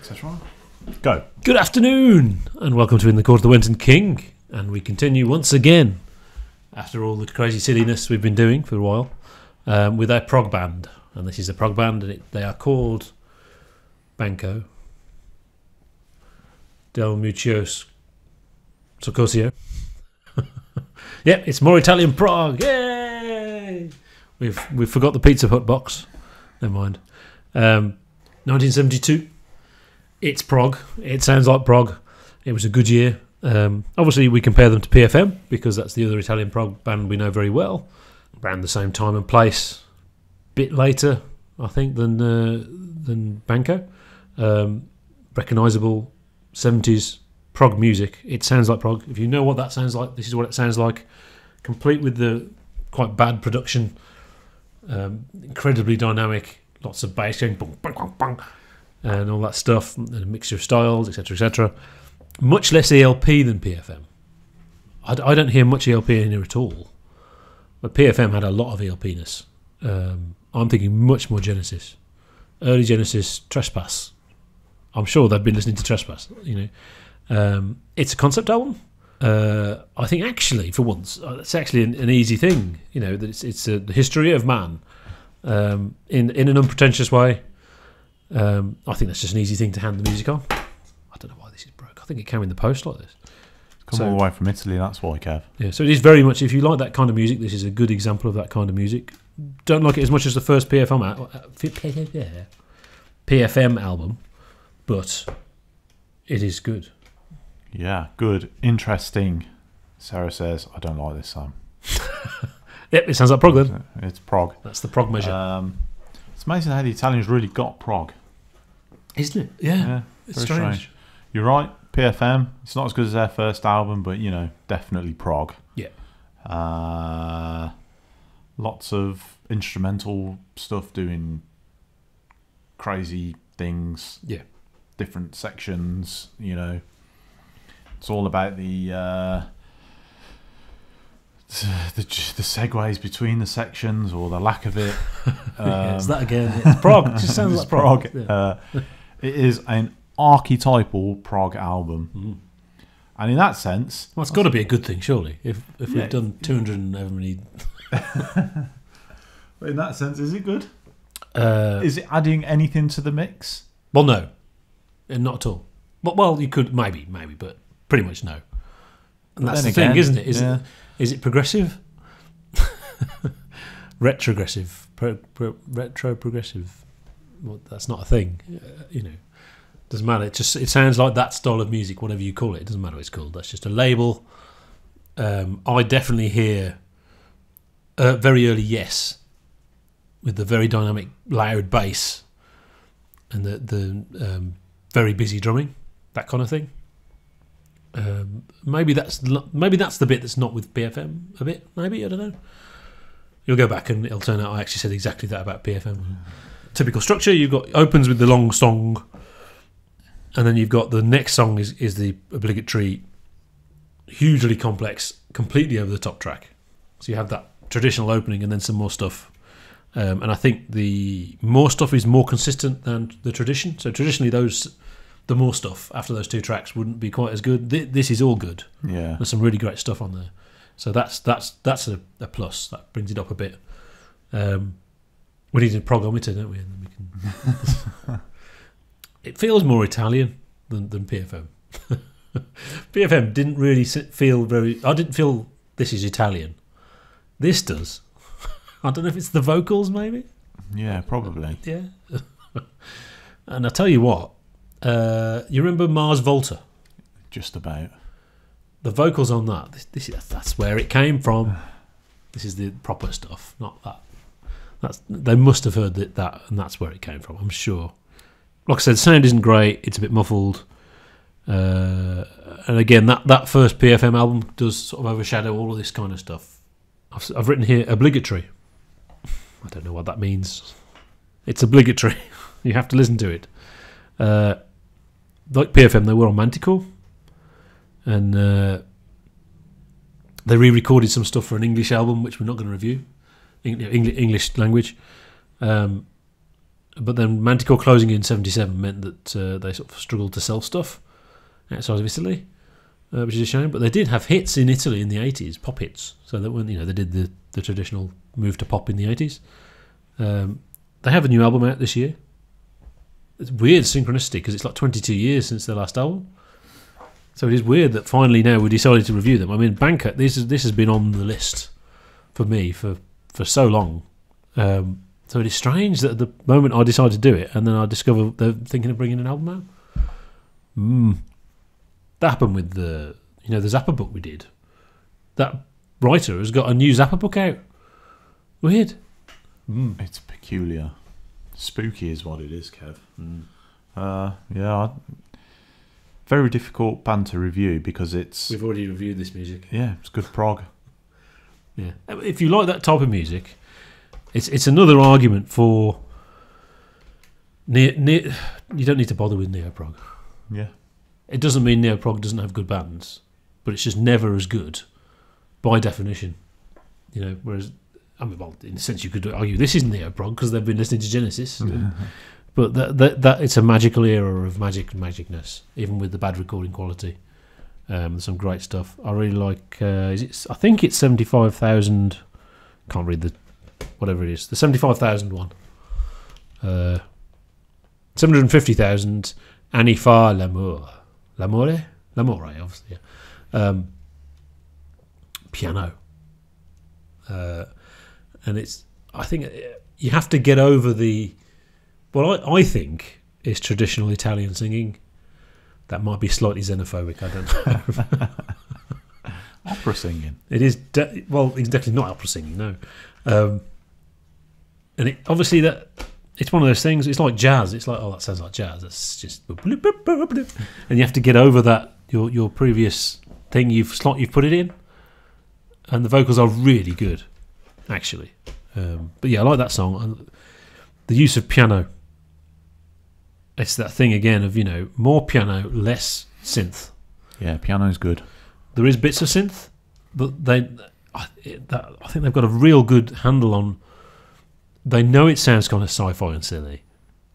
etc. Go. Good afternoon, and welcome to In the Court of the Wenton King. And we continue once again, after all the crazy silliness we've been doing for a while, with our prog band. And this is a prog band, and they are called Banco del Mutuo Soccorso. Yep, it's more Italian prog. Yay! We've forgot the Pizza Hut box. Never mind. 1972. It's prog. It sounds like prog. It was a good year. Obviously, we compare them to PFM because that's the other Italian prog band we know very well. Around the same time and place. Bit later, I think, than Banco. Recognisable 70s prog music. It sounds like prog. If you know what that sounds like, this is what it sounds like. Complete with the quite bad production. Incredibly dynamic. Lots of bass going bong, bong, bong, bong, and all that stuff. And a mixture of styles, etc., etc. Much less ELP than PFM. I don't hear much ELP in here at all. But PFM had a lot of ELP-ness. I'm thinking much more Genesis. Early Genesis, Trespass. I'm sure they've been listening to Trespass. You know, it's a concept album. I think actually, for once, it's actually an easy thing. You know, that it's the history of man in an unpretentious way. I think that's just an easy thing to hand the music on. I don't know why this is broke. I think it came in the post like this. Come all the way from Italy, that's why, Kev. Yeah, so it is very much, if you like that kind of music, this is a good example of that kind of music. Don't like it as much as the first PFM album, but it is good. Yeah, good. Interesting. Sarah says, I don't like this song. Yep, it sounds like prog then. It's prog. That's the prog measure. It's amazing how the Italians really got prog. Isn't it? Yeah. It's strange. You're right, PFM, it's not as good as their first album, but, you know, definitely prog. Yeah. Lots of instrumental stuff doing crazy things. Yeah. Different sections, you know. It's all about the segues between the sections or the lack of it. Yeah, it's that again. It's prog. It just sounds like prog. Yeah. It is an archetypal prog album. And in that sense... Well, it's got to be a good thing, surely. If we've done 200 and however many... But in that sense, is it good? Is it adding anything to the mix? Well, no. Not at all. Well, you could, maybe, but pretty much no. And that's the thing, isn't it? Is it progressive? Retrogressive? Retro-progressive? Well, that's not a thing. You know, doesn't matter. It sounds like that style of music, whatever you call it. It doesn't matter what it's called. That's just a label. I definitely hear very early Yes with the very dynamic, loud bass and the very busy drumming, that kind of thing. Maybe that's the bit that's not with PFM a bit. Maybe, I don't know. You'll go back and it'll turn out I actually said exactly that about PFM. Typical structure. You've got opens with the long song, and then you've got the next song is the obligatory, hugely complex, completely over the top track. So you have that traditional opening and then some more stuff. And I think the more stuff is more consistent than the tradition. So traditionally, the more stuff after those two tracks wouldn't be quite as good. This is all good. Yeah, there's some really great stuff on there. So that's a plus. That brings it up a bit. We need a progometer, don't we? And then we can. It feels more Italian than PFM. PFM didn't really feel very. I didn't feel this is Italian. This does. I don't know if it's the vocals, maybe. Yeah, probably. Yeah. And I tell you what, you remember Mars Volta? Just about. The vocals on that. That's where it came from. This is the proper stuff, not that. They must have heard that, and that's where it came from. I'm sure. Like I said, the sound isn't great. It's a bit muffled. And again, that first PFM album does sort of overshadow all of this kind of stuff. I've written here obligatory. I don't know what that means. It's obligatory. You have to listen to it. Like PFM, they were on Manticore, and they re-recorded some stuff for an English album, which we're not going to review. English language, and But then Manticore closing in 77 meant that they sort of struggled to sell stuff outside of Italy, which is a shame. But they did have hits in Italy in the 80s, pop hits. So that when they did the traditional move to pop in the 80s. They have a new album out this year. It's weird synchronicity because it's like 22 years since their last album. So it is weird that finally now we decided to review them. I mean, Banker, this has been on the list for me for so long. So it is strange that at the moment I decided to do it, and then I discover they're thinking of bringing an album out. That happened with the Zappa book we did. That writer has got a new Zappa book out. Weird. It's peculiar. Spooky is what it is, Kev. Very difficult band to review because we've already reviewed this music. Yeah, it's good prog. Yeah, if you like that type of music, it's another argument for you don't need to bother with neo-prog. Yeah, it doesn't mean neo-prog doesn't have good bands, but it's just never as good by definition. Whereas in a sense you could argue this is neo-prog because they've been listening to Genesis. But that it's a magical era of magicness, even with the bad recording quality. There's some great stuff. I really like. I think it's 75,000. Can't read the whatever it is. The 75,000 one. 750,000. Anni fa l'amore, obviously. Yeah. Piano. And it's. I think you have to get over the. What I think is traditional Italian singing. That might be slightly xenophobic, I don't know. Opera singing. It is, it's definitely not opera singing, no. And it obviously it's one of those things, it's like jazz. It's like, that sounds like jazz. It's just... And you have to get over that, your previous thing you've put it in. And the vocals are really good, actually. But yeah, I like that song. The use of piano. It's that thing again of, more piano, less synth. Yeah, piano's good. There is bits of synth, but I think they've got a real good handle on... They know it sounds kind of sci-fi and silly,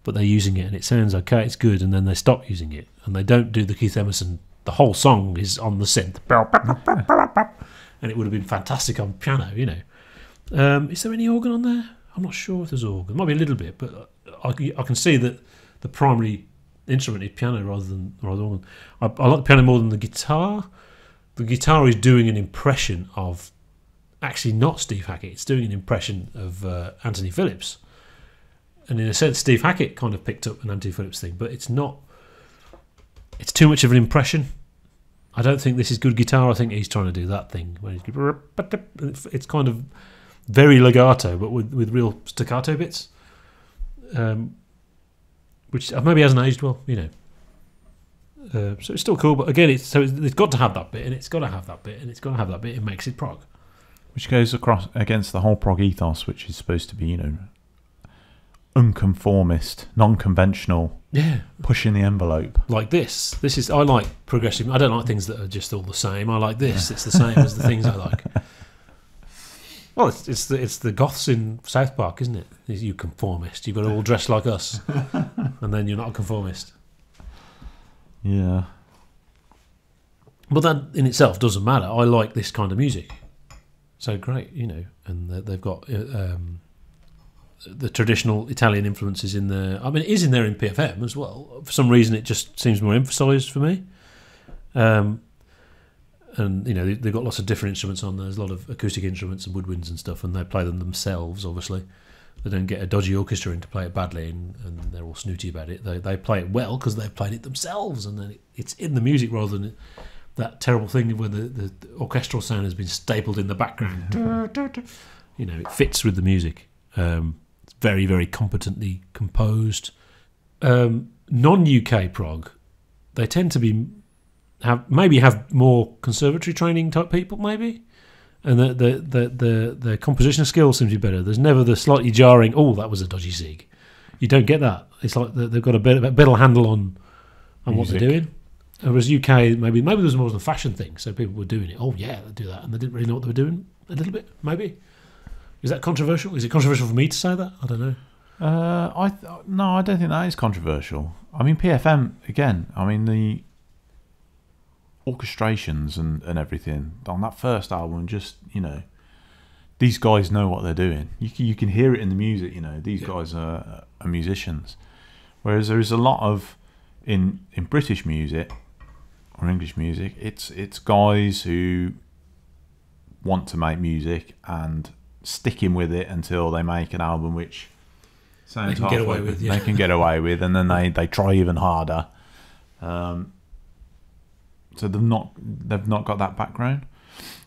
but they're using it and it sounds okay, it's good, and then they stop using it. And they don't do the Keith Emerson... The whole song is on the synth. And it would have been fantastic on piano, Is there any organ on there? I'm not sure if there's organ. There might be a little bit, but I can see that the primary instrument is piano rather than organ. I like the piano more than the guitar. The guitar is doing an impression of, actually not Steve Hackett, it's doing an impression of Anthony Phillips. And in a sense, Steve Hackett kind of picked up an Anthony Phillips thing, but it's not, it's too much of an impression. I don't think this is good guitar. I think he's trying to do that thing. It's kind of very legato, but with real staccato bits. Which maybe hasn't aged well, So it's still cool, but again, it's got to have that bit, and it's got to have that bit, and it's got to have that bit. It makes it prog, which goes across against the whole prog ethos, which is supposed to be, unconformist, non-conventional, pushing the envelope. Like this. This is I like progressive. I don't like things that are just all the same. I like this. It's the same as the things I like. Well, it's the goths in South Park, isn't it? You conformist. You've got to all dress like us, and then you're not a conformist. Yeah. But that in itself doesn't matter. I like this kind of music. So great, and they've got the traditional Italian influences in there. I mean, it is in there in PFM as well. For some reason, it just seems more emphasised for me. And they've got lots of different instruments on there. There's a lot of acoustic instruments and woodwinds and stuff, and they play them themselves. Obviously, they don't get a dodgy orchestra in to play it badly, and they're all snooty about it. They play it well because they've played it themselves, and then it's in the music rather than that terrible thing where the orchestral sound has been stapled in the background. It fits with the music. It's very, very competently composed. Non-UK prog, they tend to have more conservatory training type people, maybe, and the composition skills seem to be better. There's never the slightly jarring, that was a dodgy sig. You don't get that. It's like they've got a better handle on what they're doing. Whereas UK, maybe there was more of a fashion thing, so people were doing it. Oh yeah, they do that, and they didn't really know what they were doing. A little bit, maybe. Is that controversial? Is it controversial for me to say that? I don't know. No, I don't think that is controversial. I mean, PFM again. I mean, the orchestrations and everything on that first album, just these guys know what they're doing. You can hear it in the music. These guys are musicians. Whereas there is a lot of in British music or English music, it's guys who want to make music and sticking with it until they make an album which sounds they can get away with. They can get away with, and then they try even harder. So they've not got that background.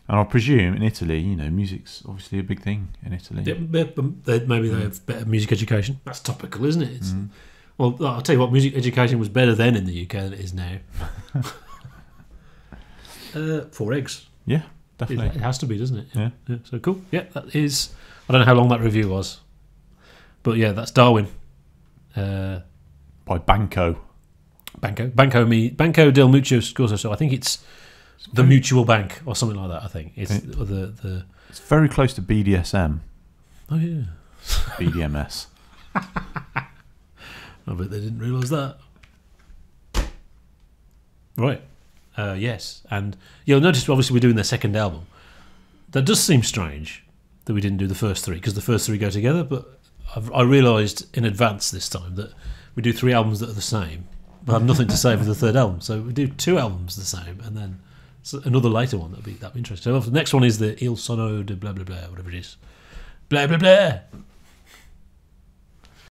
And I presume in Italy, music's obviously a big thing in Italy. Yeah, maybe they have better music education. That's topical, isn't it? Well, I'll tell you what, music education was better then in the UK than it is now. 4 eggs. Yeah, definitely. It has to be, doesn't it? Yeah. So cool. Yeah, that is... I don't know how long that review was. But yeah, that's Darwin. By Banco del Mutuo Soccorso. So I think it's the Mutual Bank or something like that, I think. It's It's very close to BDSM. Oh, yeah. BDMS. I bet they didn't realise that. Right. Yes. And you'll notice, obviously, we're doing their second album. That does seem strange that we didn't do the first 3, because the first 3 go together, but I realised in advance this time that we do 3 albums that are the same, but have nothing to say for the third album. So we do 2 albums the same, and then another later one that'd be interesting. So the next one is the Il Sono de blah blah blah, whatever it is. Blah blah blah.